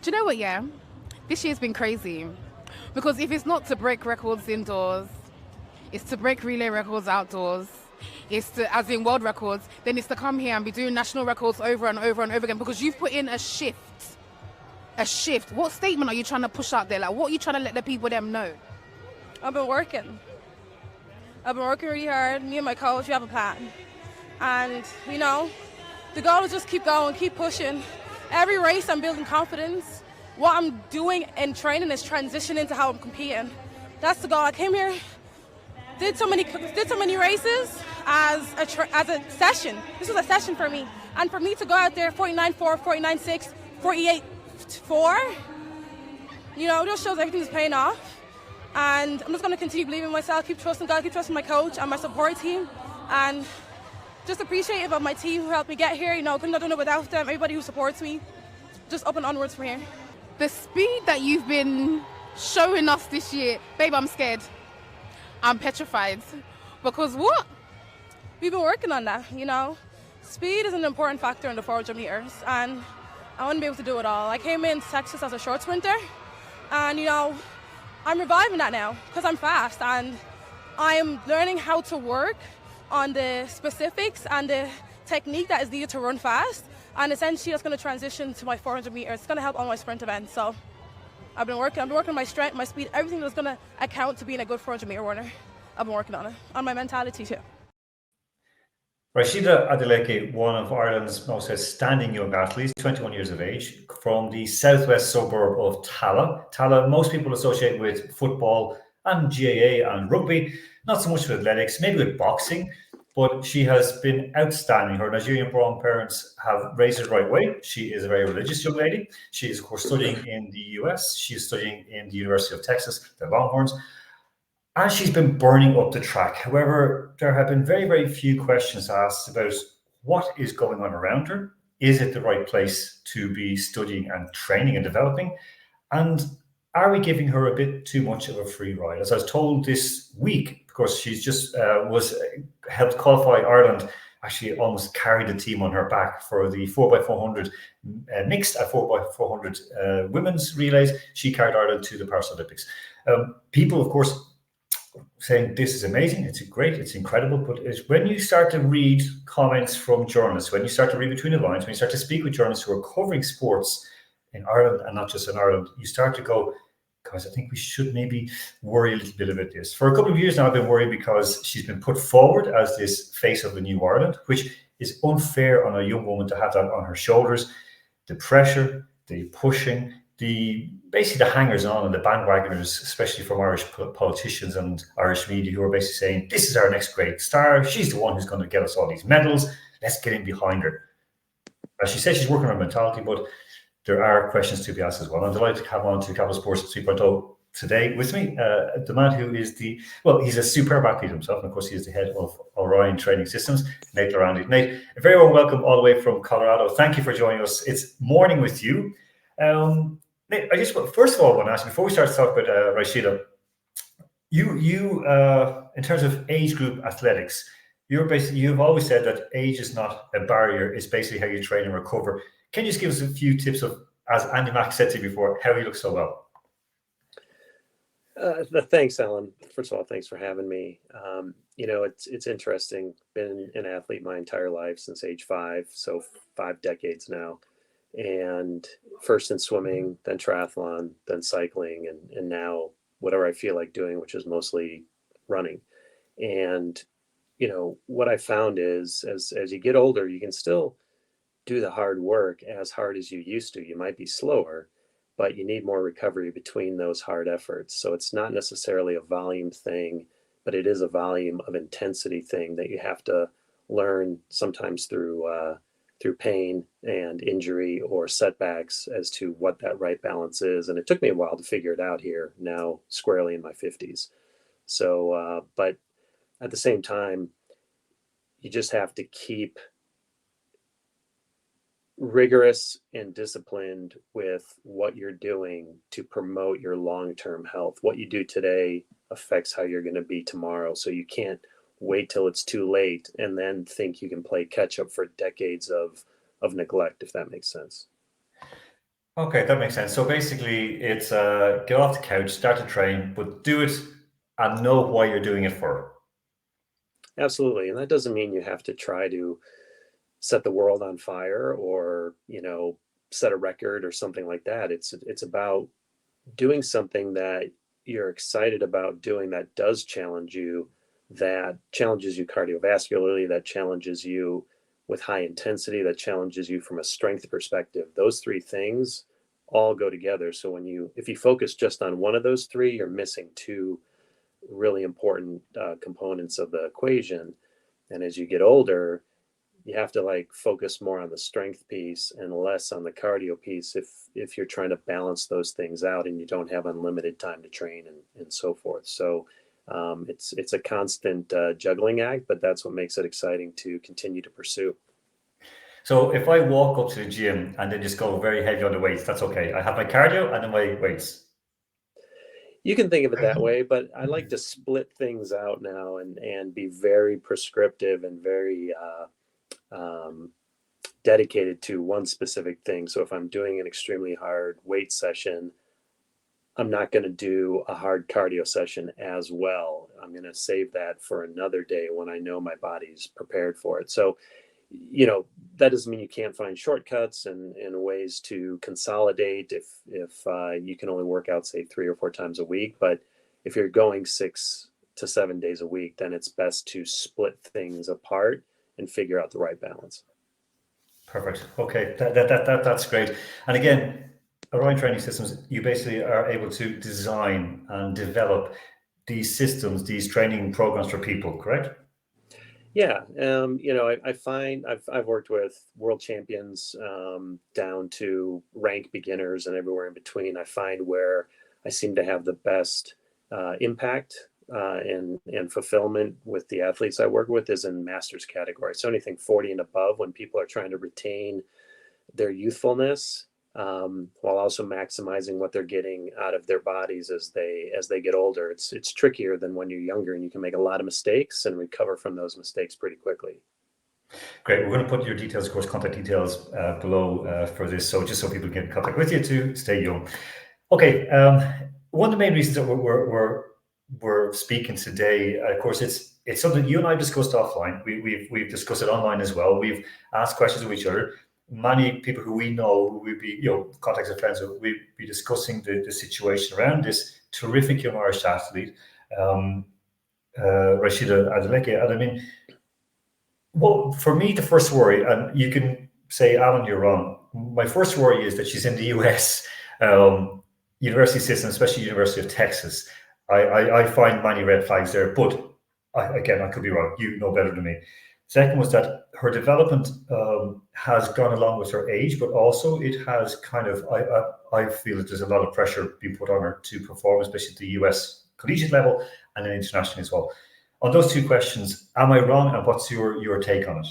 Do you know what, yeah? This year's been crazy. Because if it's not to break records indoors, it's to break relay records outdoors. It's to, as in world records, then it's to come here and be doing national records over and over and over again because you've put in a shift. A shift. What statement are you trying to push out there? Like, what are you trying to let the people them know? I've been working. I've been working really hard. Me and my coach, we have a plan. And, the goal is just keep going, keep pushing. Every race, I'm building confidence. What I'm doing in training is transitioning to how I'm competing. That's the goal. I came here, did so many races as a session. This was a session for me. And for me to go out there 49.4, 49.6, 48.4, just shows everything's paying off. And I'm just going to continue believing in myself, keep trusting God, keep trusting my coach and my support team. And just appreciative of my team who helped me get here. Couldn't have done it without them. Everybody who supports me. Just up and onwards from here. The speed that you've been showing us this year, babe, I'm scared. I'm petrified. Because what? We've been working on that, Speed is an important factor in the 400 meters, and I want to be able to do it all. I came into Texas as a short sprinter, and, I'm reviving that now because I'm fast, and I'm learning how to work on the specifics and the technique that is needed to run fast. And essentially, that's going to transition to my 400 meters. It's going to help all my sprint events. So I've been working on my strength, my speed, everything that's going to account to being a good 400 meter runner. I've been working on it, on my mentality too. Rhasidat Adeleke, one of Ireland's most outstanding young athletes, 21 years of age, from the southwest suburb of Tallaght. Tallaght, most people associate with football and GAA and rugby, not so much with athletics, maybe with boxing, but she has been outstanding. Her Nigerian-born parents have raised her the right way. She is a very religious young lady. She is, of course, studying in the US. She is studying in the University of Texas, the Longhorns. And she's been burning up the track. However, there have been very, very few questions asked about what is going on around her. Is it the right place to be studying and training and developing? And are we giving her a bit too much of a free ride? As I was told this week, of course, she's just was helped qualify Ireland, actually almost carried the team on her back for the 4x400 mixed at 4x400 women's relays. She carried Ireland to the Paris Olympics. People, of course, saying this is amazing, it's great, it's incredible, but it's when you start to read comments from journalists, when you start to read between the lines, when you start to speak with journalists who are covering sports in Ireland and not just in Ireland, you start to go, guys, I think we should maybe worry a little bit about this. For a couple of years now, I've been worried because she's been put forward as this face of the new Ireland, which is unfair on a young woman to have that on her shoulders. The pressure, the pushing, basically the hangers on and the bandwagoners, especially from Irish politicians and Irish media, who are basically saying, this is our next great star. She's the one who's going to get us all these medals. Let's get in behind her. As she said, she's working on her mentality, but there are questions to be asked as well. I'm delighted to have on to Capital Sports 3.0 today with me, the man who is he's a superb athlete himself, and of course he is the head of Orion Training Systems, Nate Llerandi. Nate, a very warm welcome all the way from Colorado. Thank you for joining us. It's morning with you. Nate, first of all, I want to ask you, before we start to talk about Rhasidat, you in terms of age group athletics, you've always said that age is not a barrier, it's basically how you train and recover. Can you just give us a few tips of, as Andy Mack said to you before, how you look so well? Thanks, Alan. First of all, thanks for having me. It's interesting. Been an athlete my entire life since age 5, so 5 decades now. And first in swimming, then triathlon, then cycling, and now whatever I feel like doing, which is mostly running. And, what I found is as you get older, you can still do the hard work as hard as you used to. You might be slower, but you need more recovery between those hard efforts. So it's not necessarily a volume thing, but it is a volume of intensity thing that you have to learn sometimes through pain and injury or setbacks as to what that right balance is. And it took me a while to figure it out here, now squarely in my 50s. So, but at the same time, you just have to keep rigorous and disciplined with what you're doing to promote your long-term health. What you do today affects how you're going to be tomorrow. So you can't wait till it's too late and then think you can play catch up for decades of neglect, if that makes sense. Okay, that makes sense. So basically, it's get off the couch, start to train, but do it and know why you're doing it for. Absolutely. And that doesn't mean you have to try to set the world on fire or, set a record or something like that. It's about doing something that you're excited about doing, that does challenge you, that challenges you cardiovascularly, that challenges you with high intensity, that challenges you from a strength perspective. Those three things all go together. So if you focus just on one of those three, you're missing two really important components of the equation. And as you get older, you have to focus more on the strength piece and less on the cardio piece if you're trying to balance those things out and you don't have unlimited time to train and so forth. So it's a constant juggling act, but that's what makes it exciting to continue to pursue. So if I walk up to the gym and then just go very heavy on the weights, that's okay. I have my cardio and then my weights. You can think of it that way, but I like to split things out now and be very prescriptive and very dedicated to one specific thing. So if I'm doing an extremely hard weight session, I'm not going to do a hard cardio session as well. I'm going to save that for another day when I know my body's prepared for it. So, that doesn't mean you can't find shortcuts and ways to consolidate if you can only work out, say, 3 or 4 times a week. But if you're going 6 to 7 days a week, then it's best to split things apart and figure out the right balance. Perfect. Okay, that's great. And again, Ryan Training Systems, you basically are able to design and develop these systems, these training programs for people, correct? Yeah, I find I've worked with world champions down to rank beginners and everywhere in between. I find where I seem to have the best impact and fulfillment with the athletes I work with is in masters category. So anything 40 and above, when people are trying to retain their youthfulness while also maximizing what they're getting out of their bodies as they get older. It's trickier than when you're younger, and you can make a lot of mistakes and recover from those mistakes pretty quickly. Great. We're going to put your details, of course, contact details below for this, so just so people can get in contact with you to stay young. Okay. One of the main reasons that we're speaking today, of course, it's something you and I discussed offline. We've discussed it online as well. We've asked questions of each other. Many people who we know, who we'd be, contacts of friends, we'd be discussing the situation around this terrific young Irish athlete, Rhasidat Adeleke. And I mean, well, for me, the first worry, and you can say, Alan, you're wrong. My first worry is that she's in the US university system, especially University of Texas. I find many red flags there, but I could be wrong. You know better than me. Second was that her development has gone along with her age, but also it has kind of, I feel that there's a lot of pressure being put on her to perform, especially at the US collegiate level and then internationally as well. On those two questions, am I wrong, and what's your take on it?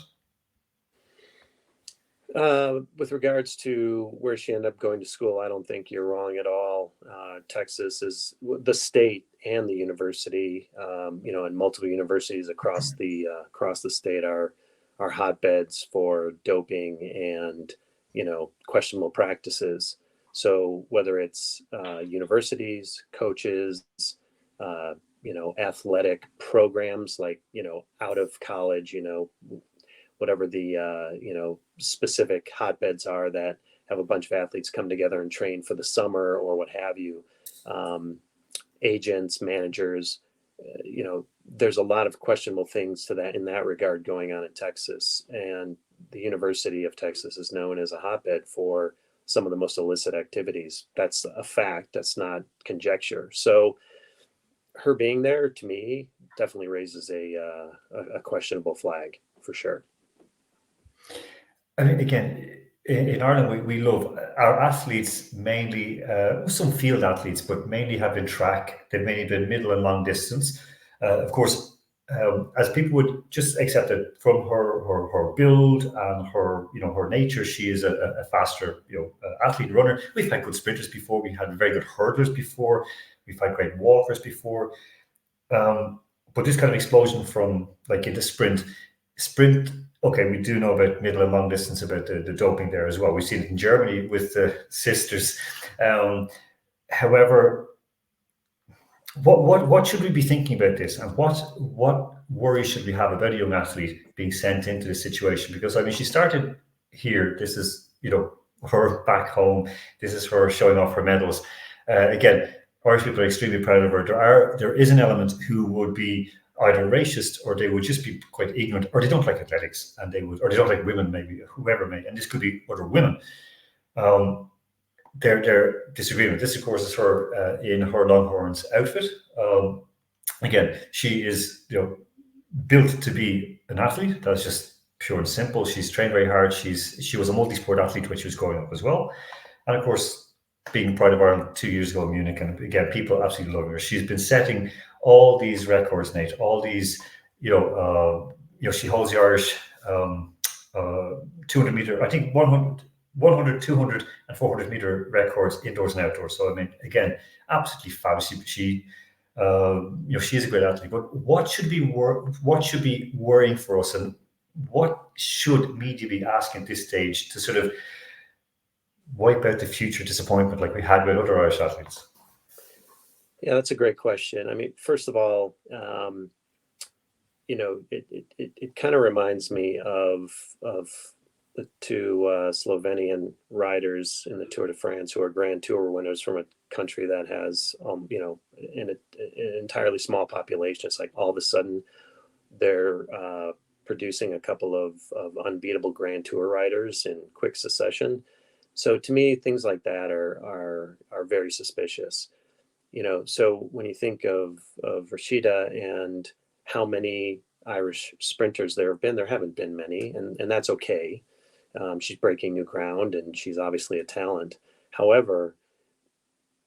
With regards to where she ended up going to school, I don't think you're wrong at all. Texas is the state and the university, and multiple universities across the state are hotbeds for doping and questionable practices. So whether it's universities, coaches, athletic programs like out of college, whatever the specific hotbeds are that have a bunch of athletes come together and train for the summer or what have you, agents, managers, there's a lot of questionable things to that in that regard going on in Texas. And the University of Texas is known as a hotbed for some of the most illicit activities. That's a fact. That's not conjecture. So her being there, to me, definitely raises a questionable flag for sure. I mean, again, in Ireland, we love our athletes mainly, some field athletes, but mainly have been track. They've mainly been middle and long distance. Of course, as people would just accept it from her build and her nature, she is a faster athlete runner. We've had good sprinters before. We had very good hurdlers before. We've had great walkers before. But this kind of explosion from into sprint, sprint, okay, we do know about middle and long distance, about the doping there as well. We've seen it in Germany with the sisters. However, what should we be thinking about this, and what worry should we have about a young athlete being sent into this situation? Because I mean, she started here. This is, you know, her back home. This is her showing off her medals. Again, Irish people are extremely proud of her. There is an element who would be either racist, or they would just be quite ignorant, or they don't like athletics, and or they don't like women, maybe, whoever may, and this could be other women. Their disagreement. This, of course, is her in her Longhorns outfit. Again, she is, you know, built to be an athlete. That's just pure and simple. She's trained very hard. She was a multi-sport athlete when she was growing up as well, and of course, being Pride of Ireland 2 years ago in Munich, and again, people absolutely love her. She's been setting all these records, Nate. All these, you know, she holds the Irish 200 meter, I think 100, 200, and 400 meter records indoors and outdoors. So I mean, again, absolutely fabulous. She is a great athlete. But what should be worrying for us, and what should media be asking at this stage to sort of wipe out the future disappointment like we had with other Irish athletes? Yeah, that's a great question. I mean, first of all, it kind of reminds me of the two Slovenian riders in the Tour de France who are Grand Tour winners from a country that has, an entirely small population. It's like all of a sudden they're producing a couple of unbeatable Grand Tour riders in quick succession. So to me, things like that are very suspicious. So when you think of Rhasidat and how many Irish sprinters there haven't been many, and that's okay. She's breaking new ground, and she's obviously a talent. However,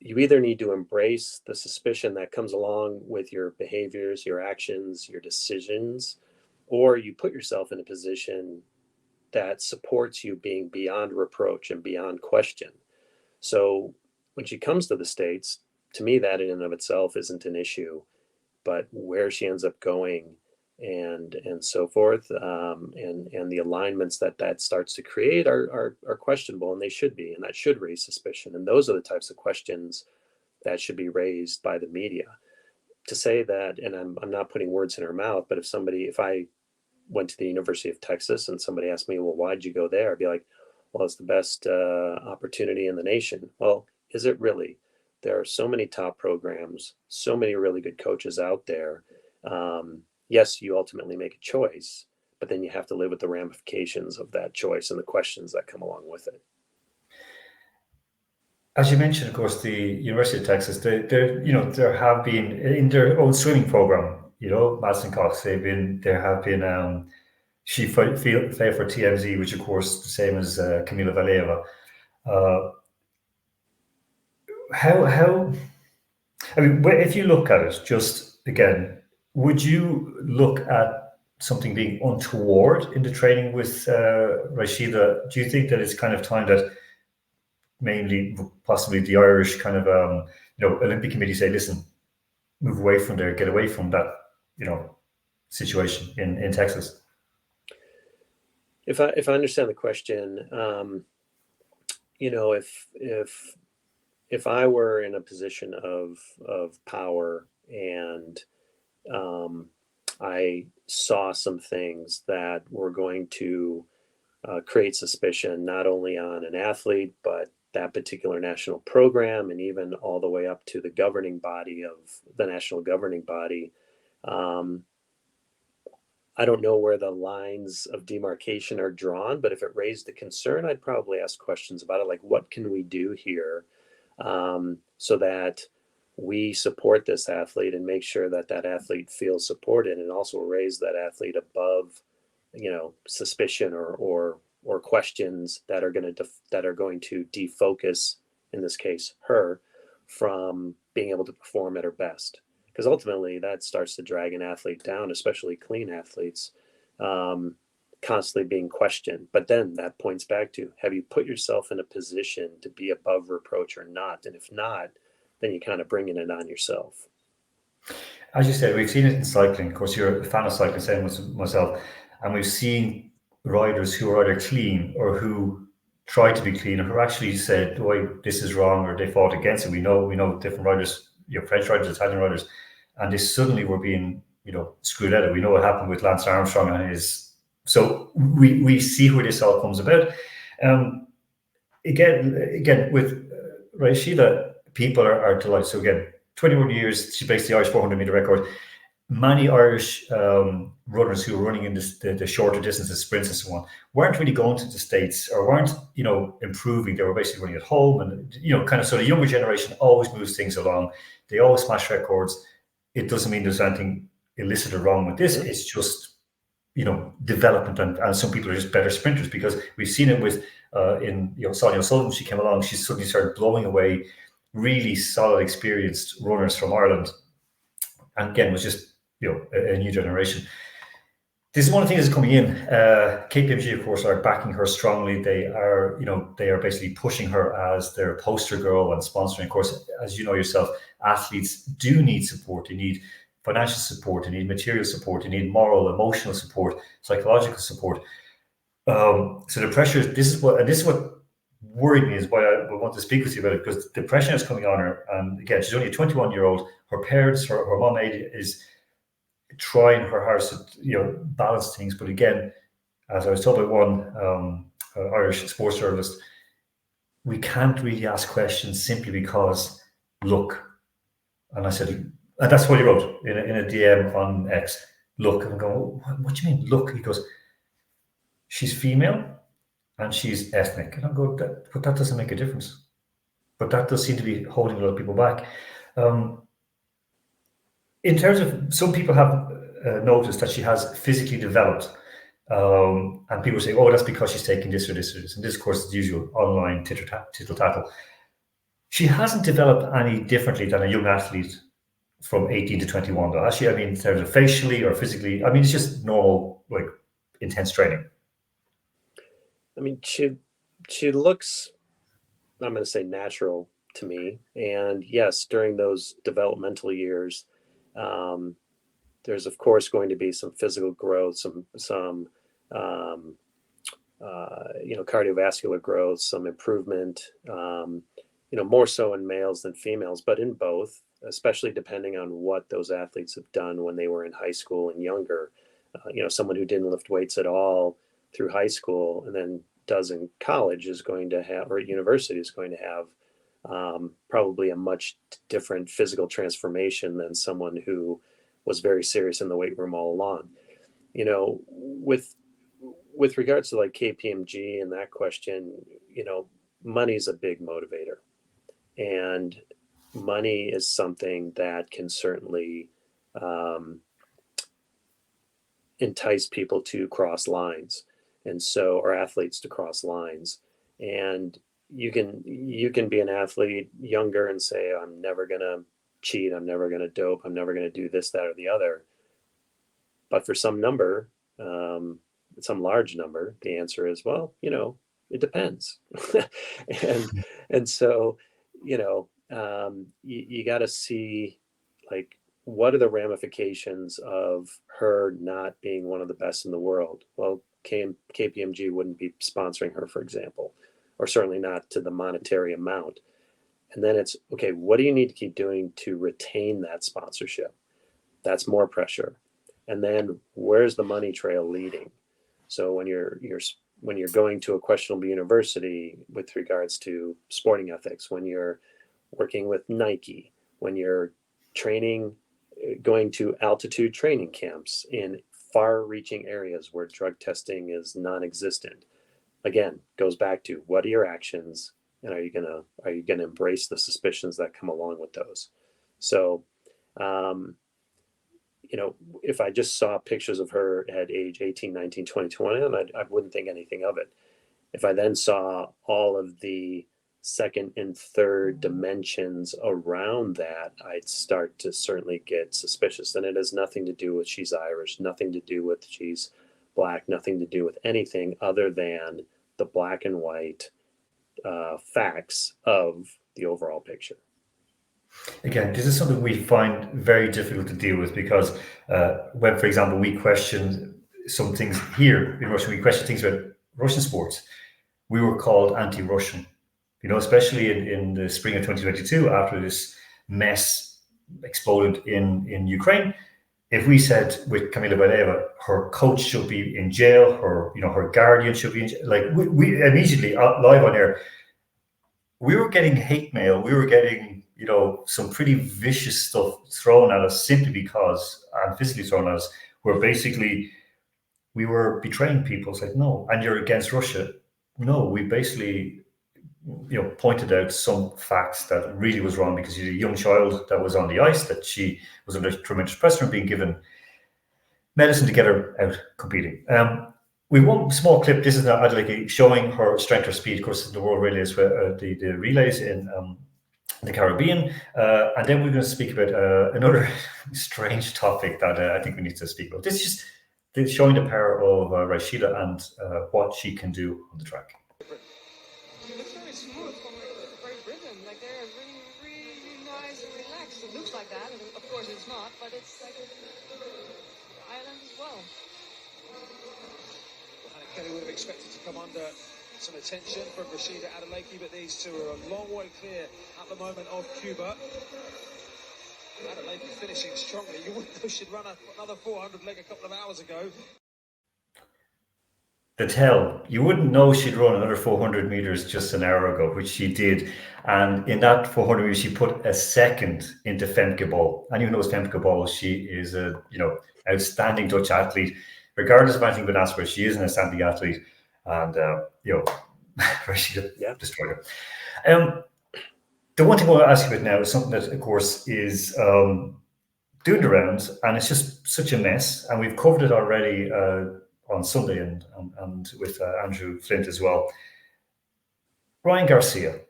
you either need to embrace the suspicion that comes along with your behaviors, your actions, your decisions, or you put yourself in a position that supports you being beyond reproach and beyond question. So when she comes to the States, to me, that in and of itself isn't an issue, but where she ends up going and so forth, and the alignments that starts to create are questionable, and they should be, and that should raise suspicion. And those are the types of questions that should be raised by the media. To say that, and I'm not putting words in her mouth, but if I went to the University of Texas and somebody asked me, well, why'd you go there? I'd be like, well, it's the best opportunity in the nation. Well, is it really? There are so many top programs, so many really good coaches out there. Yes, you ultimately make a choice, but then you have to live with the ramifications of that choice and the questions that come along with it. As you mentioned, of course, the University of Texas, there have been in their own swimming program, Madison Cox, she played for TMZ, which of course the same as Kamila Valieva. If you look at it, just again, would you look at something being untoward in the training with Rhasidat? Do you think that it's kind of time that mainly, possibly the Irish kind of, Olympic committee say, listen, move away from there, get away from that, situation in Texas? If I understand the question, if I were in a position of power and I saw some things that were going to create suspicion not only on an athlete, but that particular national program, and even all the way up to the governing body of the national governing body. I don't know where the lines of demarcation are drawn, but if it raised a concern, I'd probably ask questions about it. Like, what can we do here so that we support this athlete and make sure that athlete feels supported, and also raise that athlete above, suspicion or questions that are going to defocus, in this case, her from being able to perform at her best. Because ultimately that starts to drag an athlete down, especially clean athletes, constantly being questioned. But then that points back to, have you put yourself in a position to be above reproach or not? And if not, then you're kind of bringing it on yourself. As you said, we've seen it in cycling. Of course, you're a fan of cycling, same as myself. And we've seen riders who are either clean or who try to be clean, or who actually said, "Oh, this is wrong," or they fought against it. We know different riders, French riders, Italian riders, and they suddenly were being, screwed out of. We know what happened with Lance Armstrong and his. So we see where this all comes about. Again, with Rhasidat, people are delighted. So again, 21 years, she breaks the Irish 400-meter record. Many Irish runners who are running in the shorter distances, sprints and so on, weren't really going to the States, or weren't, improving. They were basically running at home, and, kind of, so the younger generation always moves things along. They always smash records. It doesn't mean there's anything illicit or wrong with this. It's just, development, and some people are just better sprinters, because we've seen it with, Sonia O'Sullivan. She came along, she suddenly started blowing away really solid, experienced runners from Ireland. And again, was just, a new generation. This is one of the things that's coming in. KPMG, of course, are backing her strongly. They are basically pushing her as their poster girl and sponsoring. Of course, as you know yourself, athletes do need support. They need financial support. They need material support. They need moral, emotional support, psychological support. So the pressure. This is what worried me, is why I want to speak with you about it, because the pressure is coming on her. And again, she's only a 21-year-old. Her parents, her mom, is trying her hardest to balance things. But again, as I was told by one Irish sports journalist, we can't really ask questions simply because look. And I said, and that's what he wrote in a DM on X. Look. And I'm going, what do you mean look? He goes, she's female and she's ethnic. And I'm going, but that doesn't make a difference. But that does seem to be holding a lot of people back. In terms of, some people have noticed that she has physically developed, and people say, "Oh, that's because she's taking this or this or this." And this, of course, is the usual online tittle tattle. She hasn't developed any differently than a young athlete from 18 to 21, though, has she? I mean, in terms of facially or physically, I mean, it's just normal, like, intense training. I mean, she looks, I'm going to say, natural to me. And yes, during those developmental years, there's of course going to be some physical growth, some cardiovascular growth, some improvement, more so in males than females, but in both, especially depending on what those athletes have done when they were in high school and younger. Someone who didn't lift weights at all through high school and then does in college is going to have, or at university is going to have, probably a much different physical transformation than someone who was very serious in the weight room all along. With regards to like KPMG and that question, money is a big motivator, and money is something that can certainly entice people to cross lines, or athletes to cross lines. And you can be an athlete younger and say, I'm never going to cheat, I'm never going to dope, I'm never going to do this, that, or the other. But for some number, some large number, the answer is, well, it depends. and so, you got to see, like, what are the ramifications of her not being one of the best in the world? Well, KPMG wouldn't be sponsoring her, for example, or certainly not to the monetary amount. And then it's, okay, what do you need to keep doing to retain that sponsorship? That's more pressure. And then where's the money trail leading? So when you're going to a questionable university with regards to sporting ethics, when you're working with Nike, when you're training, going to altitude training camps in far-reaching areas where drug testing is non-existent, again, goes back to, what are your actions, and are you gonna embrace the suspicions that come along with those? So, if I just saw pictures of her at age 18, 19, 20, 21, I wouldn't think anything of it. If I then saw all of the second and third dimensions around that, I'd start to certainly get suspicious. And it has nothing to do with she's Irish, nothing to do with she's Black, nothing to do with anything other than the black and white facts of the overall picture. Again, this is something we find very difficult to deal with, because when, for example, we question some things here in Russia. We question things about Russian sports. We were called anti-Russian, especially in the spring of 2022 after this mess exploded in Ukraine. If we said with Kamila Valieva, her coach should be in jail, her guardian should be in jail, like we immediately live on air, we were getting hate mail. We were getting, some pretty vicious stuff thrown at us simply because, and physically thrown at us, where basically we were betraying people. It's like, no, and you're against Russia. No, we basically, pointed out some facts that really was wrong because you had a young child that was on the ice, that she was under tremendous pressure and being given medicine to get her out competing. We one small clip. This is Adeleke showing her strength, her speed. Of course, the World Relays, the relays in the Caribbean, and then we're going to speak about another strange topic that I think we need to speak about. This is just showing the power of Rhasidat and what she can do on the track. It looks very smooth, very rhythm. Like they're really, really nice and relaxed. It looks like that, and of course it's not, but it's like Ireland as well. Kelly would have expected to come under some attention from Rhasidat Adeleke, but these two are a long way clear at the moment of Cuba. Adeleke finishing strongly. You wouldn't know she'd run another 400 leg a couple of hours ago. The tell, you wouldn't know she'd run another 400 meters just an hour ago, which she did. And in that 400 meters, she put a second into Femke Bol. Anyone knows Femke Bol, she is a outstanding Dutch athlete. Regardless of anything but aspect, she is an outstanding athlete, and she destroyed her. The one thing I want to ask you about now is something that, of course, is doing the rounds, and it's just such a mess. And we've covered it already on Sunday and with Andrew Flint as well. Ryan Garcia.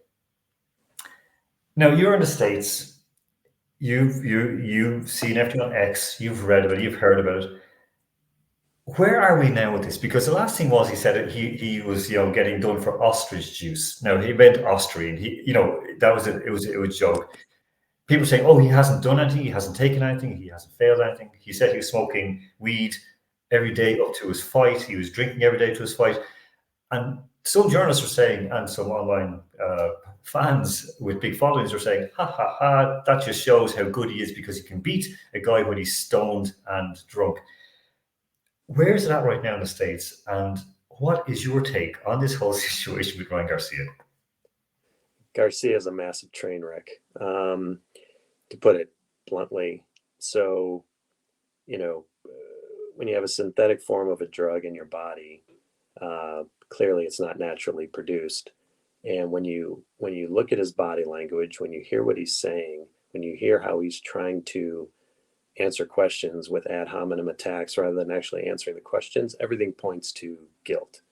Now you're in the States. You've seen everything on X. You've read about it. You've heard about it. Where are we now with this? Because the last thing was he said that he was getting done for ostrich juice. Now he meant Austrian. That was it was a joke. People saying, oh, he hasn't done anything, he hasn't taken anything, he hasn't failed anything. He said he was smoking weed every day up to his fight. He was drinking every day to his fight. And some journalists are saying, and some online fans with big followings are saying, ha ha ha, that just shows how good he is because he can beat a guy when he's stoned and drunk. Where is it at right now in the States, and what is your take on this whole situation with Ryan Garcia? Garcia is a massive train wreck, to put it bluntly. So, when you have a synthetic form of a drug in your body, clearly it's not naturally produced. And when you look at his body language, when you hear what he's saying, when you hear how he's trying to answer questions with ad hominem attacks rather than actually answering the questions, everything points to guilt.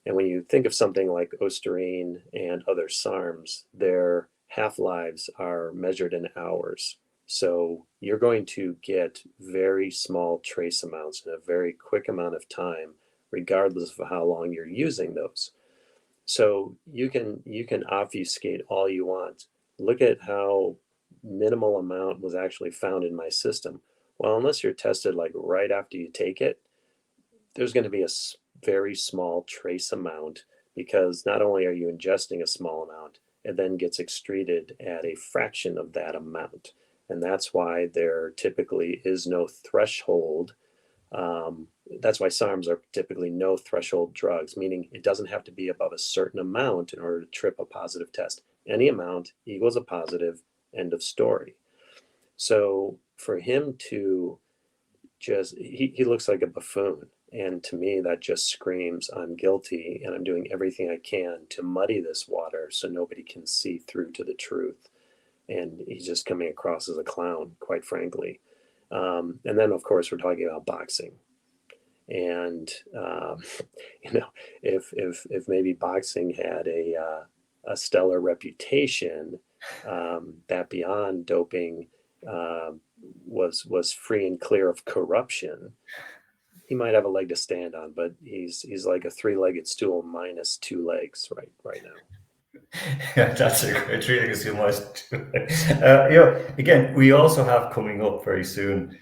And when you think of something like Osterine and other SARMs, their half-lives are measured in hours. So you're going to get very small trace amounts in a very quick amount of time, regardless of how long you're using those. So you can obfuscate all you want. Look at how minimal amount was actually found in my system. Well, unless you're tested like right after you take it, there's going to be a very small trace amount, because not only are you ingesting a small amount, it then gets excreted at a fraction of that amount. And that's why there typically is no threshold. That's why SARMs are typically no threshold drugs, meaning it doesn't have to be above a certain amount in order to trip a positive test. Any amount equals a positive, end of story. So for him to just, he looks like a buffoon. And to me, that just screams, I'm guilty and I'm doing everything I can to muddy this water so nobody can see through to the truth. And he's just coming across as a clown, quite frankly. And then, of course, we're talking about boxing. And, if maybe boxing had a stellar reputation, that beyond doping was free and clear of corruption, he might have a leg to stand on, but he's like a three-legged stool minus two legs right now. Yeah, that's a great three-legged stool minus two legs. Again, we also have coming up very soon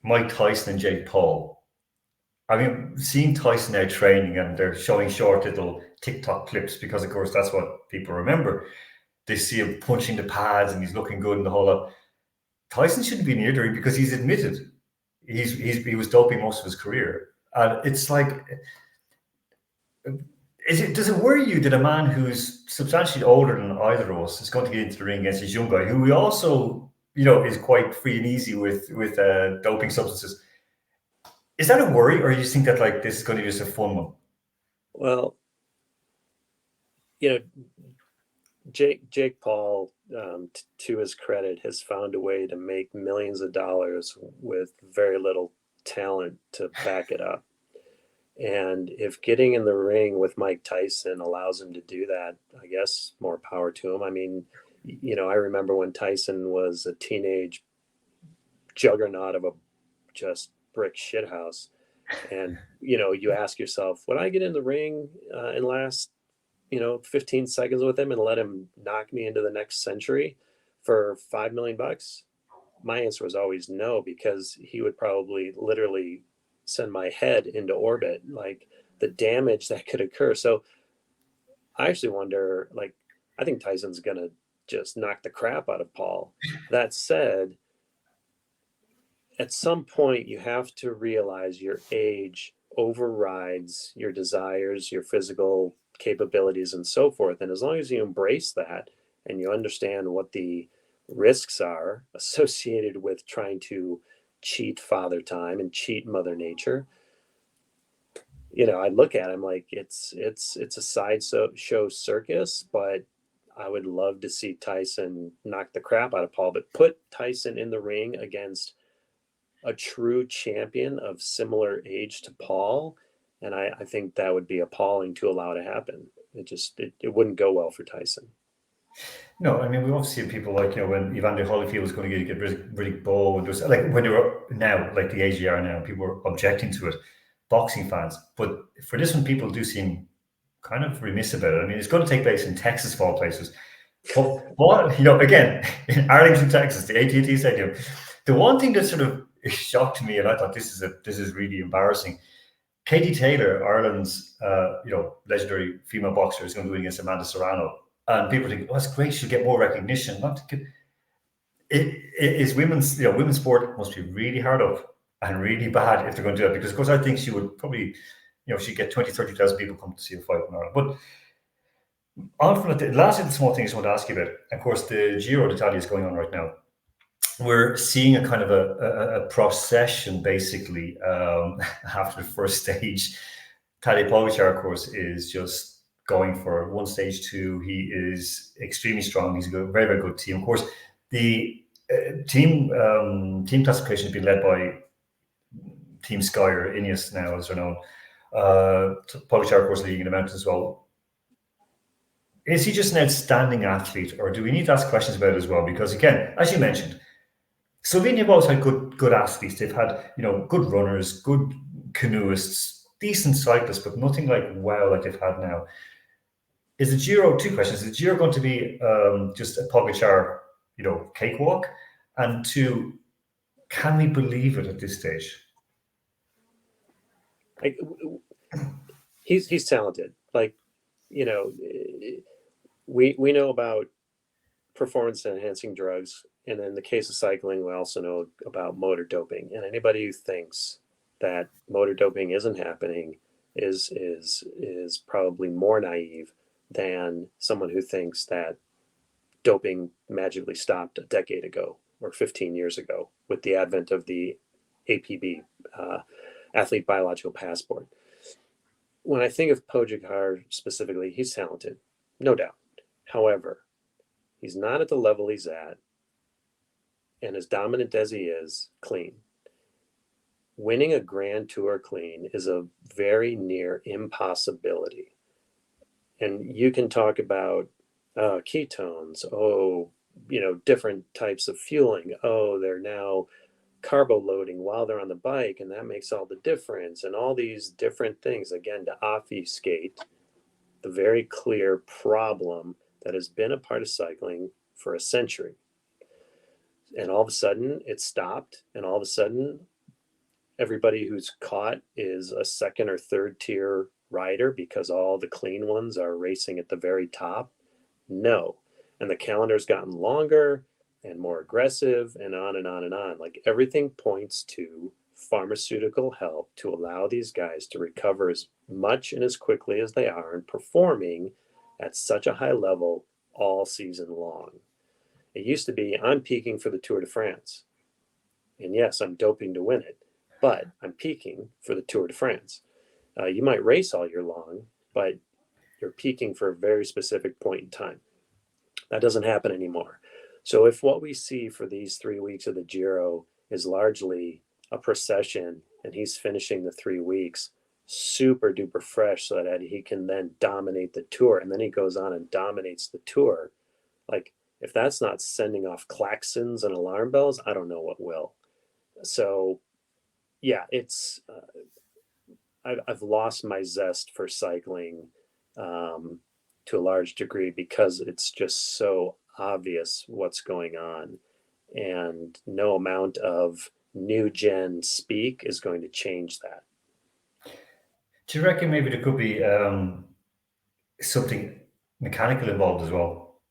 Mike Tyson and Jake Paul. I mean, seeing Tyson out training and they're showing short little TikTok clips because, of course, that's what people remember. They see him punching the pads and he's looking good and the whole lot. Tyson shouldn't be near there because he's admitted he was doping most of his career. And it's like, does it worry you that a man who's substantially older than either of us is going to get into the ring against this young guy who we also, is quite free and easy with doping substances? Is that a worry, or do you think that like this is going to be just a fun one? Well, Jake Paul, to his credit, has found a way to make millions of dollars with very little talent to back it up. And if getting in the ring with Mike Tyson allows him to do that, I guess more power to him. I mean, I remember when Tyson was a teenage juggernaut of a just brick shithouse. And, you ask yourself, would I get in the ring and last, 15 seconds with him and let him knock me into the next century for $5 million? My answer was always no, because he would probably literally send my head into orbit, like the damage that could occur. So I actually wonder, I think Tyson's going to just knock the crap out of Paul. That said, at some point you have to realize your age overrides your desires, your physical capabilities, and so forth. And as long as you embrace that and you understand what the risks are associated with trying to cheat Father Time and cheat Mother Nature, I look at him like it's a sideshow circus, but I would love to see Tyson knock the crap out of Paul, but put Tyson in the ring against a true champion of similar age to Paul, and I think that would be appalling to allow to happen. It wouldn't go well for Tyson. No, I mean, we've also seen people like, when Evander Holyfield was going to get really bold. There's like when they were now, like the age they are now, people were objecting to it, boxing fans. But for this one, people do seem kind of remiss about it. I mean, it's going to take place in Texas, of all places. But again, in Arlington, Texas, the AT&T Stadium. The one thing that sort of shocked me, and I thought this is really embarrassing. Katie Taylor, Ireland's legendary female boxer, is going to go against Amanda Serrano. And people think, it's great, she'll get more recognition. It is women's sport must be really hard up and really bad if they're going to do that. Because, of course, I think she would probably, she'd get 20, 30,000 people come to see a fight in Ireland. But on from the last little small thing I just want to ask you about, of course, the Giro d'Italia is going on right now. We're seeing a kind of a procession, basically, after the first stage. Tadej Pogacar, of course, is just going for one stage two. He is extremely strong. He's a very, very good team. Of course, the team classification has been led by Team Sky, or Ineos now, as they're known. Pogacar, of course, leading in the mountains as well. Is he just an outstanding athlete, or do we need to ask questions about it as well? Because, again, as you mentioned, Slovenia have always had good athletes. They've had, good runners, good canoeists, decent cyclists, but nothing like they've had now. Is the Giro, two questions, is the Giro going to be just a Pogacar, cakewalk? And two, can we believe it at this stage? He's talented. We know about performance enhancing drugs, and in the case of cycling, we also know about motor doping. And anybody who thinks that motor doping isn't happening is probably more naive than someone who thinks that doping magically stopped a decade ago or 15 years ago with the advent of the APB, athlete biological passport. When I think of Pogacar specifically, he's talented, no doubt. However, he's not at the level he's at, and as dominant as he is, clean. Winning a Grand Tour clean is a very near impossibility. And you can talk about ketones, different types of fueling. They're now carbo loading while they're on the bike, and that makes all the difference. And all these different things, again, to obfuscate the very clear problem that has been a part of cycling for a century. And all of a sudden it stopped, and all of a sudden everybody who's caught is a second or third tier rider because all the clean ones are racing at the very top? No. And the calendar's gotten longer and more aggressive and on and on and on. Like everything points to pharmaceutical help to allow these guys to recover as much and as quickly as they are and performing at such a high level all season long. It used to be I'm peaking for the Tour de France. And yes, I'm doping to win it, but I'm peaking for the Tour de France. You might race all year long, but you're peaking for a very specific point in time. That doesn't happen anymore. So if what we see for these 3 weeks of the Giro is largely a procession and he's finishing the 3 weeks super duper fresh so that he can then dominate the Tour, and then he goes on and dominates the Tour, like if that's not sending off klaxons and alarm bells, I don't know what will. So yeah, it's I've lost my zest for cycling to a large degree because it's just so obvious what's going on, and no amount of new gen speak is going to change that. Do you reckon maybe there could be something mechanical involved as well?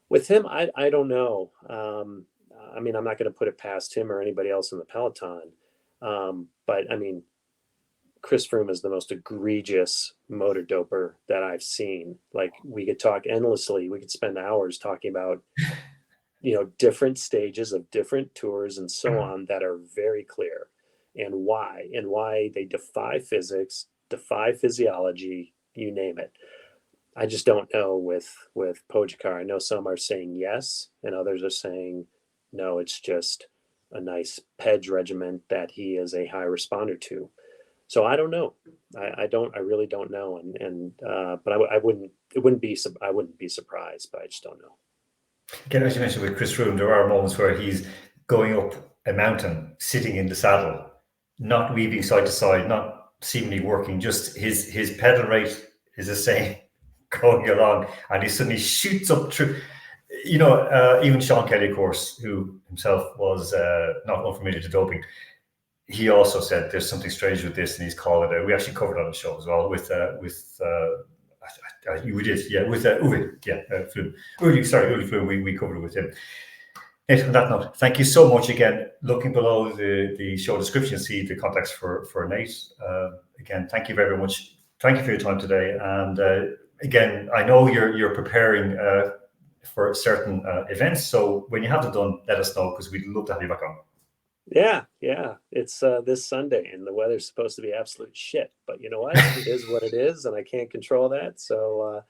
With him, I don't know. I mean, I'm not going to put it past him or anybody else in the peloton. But I mean, Chris Froome is the most egregious motor doper that I've seen. Like we could talk endlessly. We could spend hours talking about, different stages of different tours and so on that are very clear, and why they defy physics, defy physiology, you name it. I just don't know with Pogacar. I know some are saying yes, and others are saying no. It's just a nice PEDS regimen that he is a high responder to. So I don't know. I really don't know. But I wouldn't be surprised, but I just don't know. Again, as you mentioned with Chris Froome, there are moments where he's going up a mountain, sitting in the saddle, not weaving side to side, not seemingly working, just his pedal rate is the same going along, and he suddenly shoots up through. Even Sean Kelly, of course, who himself was not unfamiliar to doping, he also said there's something strange with this, and he's called it. We actually covered it on the show as well with we did, yeah, with Uwe, Flume. Uli Flume, we covered it with him. On that note, thank you so much again. Looking below the show description, see the contacts for Nate. Again, thank you very much. Thank you for your time today. And again, I know you're preparing for certain events. So when you have them done, let us know, because we'd love to have you back on. Yeah. It's this Sunday, and the weather's supposed to be absolute shit. But you know what? It is what it is, and I can't control that. So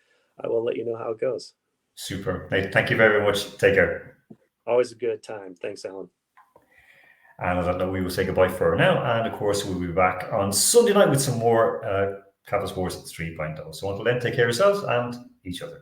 I will let you know how it goes. Super. Nate, thank you very much. Take care. Always a good time. Thanks, Alan. And on that note, we will say goodbye for now. And of course, we'll be back on Sunday night with some more Capital Sports 3.0. So until then, take care of yourselves and each other.